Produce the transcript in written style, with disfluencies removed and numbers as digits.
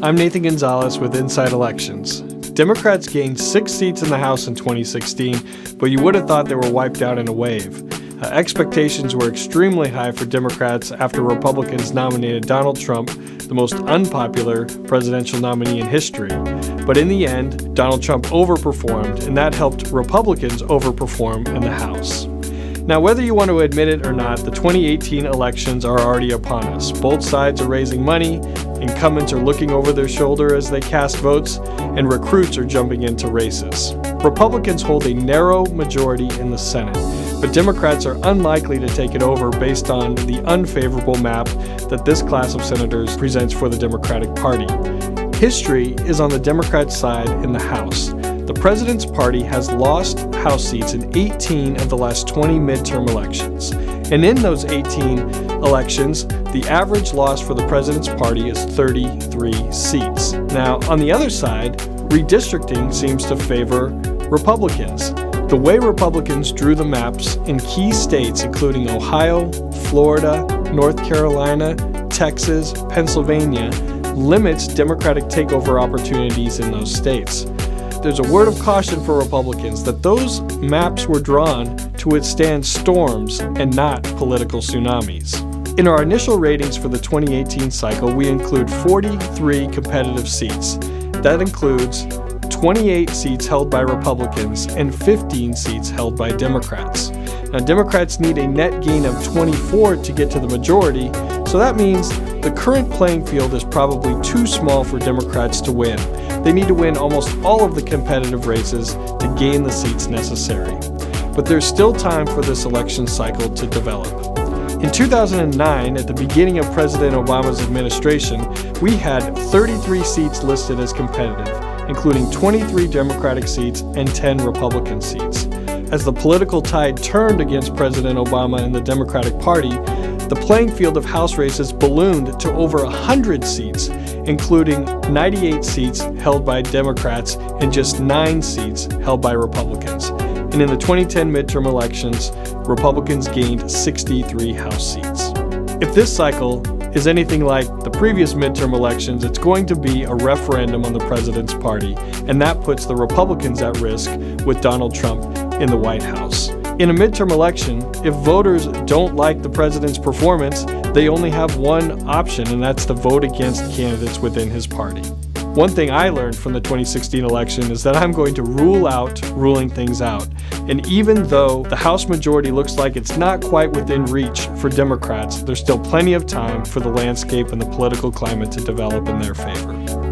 I'm Nathan Gonzales with Inside Elections. Democrats gained 6 seats in the House in 2016, but you would have thought they were wiped out in a wave. Expectations were extremely high for Democrats after Republicans nominated Donald Trump, the most unpopular presidential nominee in history. But in the end, Donald Trump overperformed, and that helped Republicans overperform in the House. Now, whether you want to admit it or not, the 2018 elections are already upon us. Both sides are raising money, incumbents are looking over their shoulder as they cast votes, and recruits are jumping into races. Republicans hold a narrow majority in the Senate, but Democrats are unlikely to take it over based on the unfavorable map that this class of senators presents for the Democratic Party. History is on the Democrat side in the House. The president's party has lost House seats in 18 of the last 20 midterm elections. And in those 18 elections, the average loss for the president's party is 33 seats. Now, on the other side, redistricting seems to favor Republicans. The way Republicans drew the maps in key states including Ohio, Florida, North Carolina, Texas, Pennsylvania, limits Democratic takeover opportunities in those states. There's a word of caution for Republicans that those maps were drawn to withstand storms and not political tsunamis. In our initial ratings for the 2018 cycle, we include 43 competitive seats. That includes 28 seats held by Republicans and 15 seats held by Democrats. Now, Democrats need a net gain of 24 to get to the majority, so that means the current playing field is probably too small for Democrats to win. They need to win almost all of the competitive races to gain the seats necessary. But there's still time for this election cycle to develop. In 2009, at the beginning of President Obama's administration, we had 33 seats listed as competitive, including 23 Democratic seats and 10 Republican seats. As the political tide turned against President Obama and the Democratic Party, the playing field of House races ballooned to over 100 seats, including 98 seats held by Democrats and just 9 seats held by Republicans. And in the 2010 midterm elections, Republicans gained 63 House seats. If this cycle is anything like the previous midterm elections, it's going to be a referendum on the president's party, and that puts the Republicans at risk with Donald Trump in the White House. In a midterm election, if voters don't like the president's performance, they only have one option, and that's to vote against candidates within his party. One thing I learned from the 2016 election is that I'm going to rule out ruling things out. And even though the House majority looks like it's not quite within reach for Democrats, there's still plenty of time for the landscape and the political climate to develop in their favor.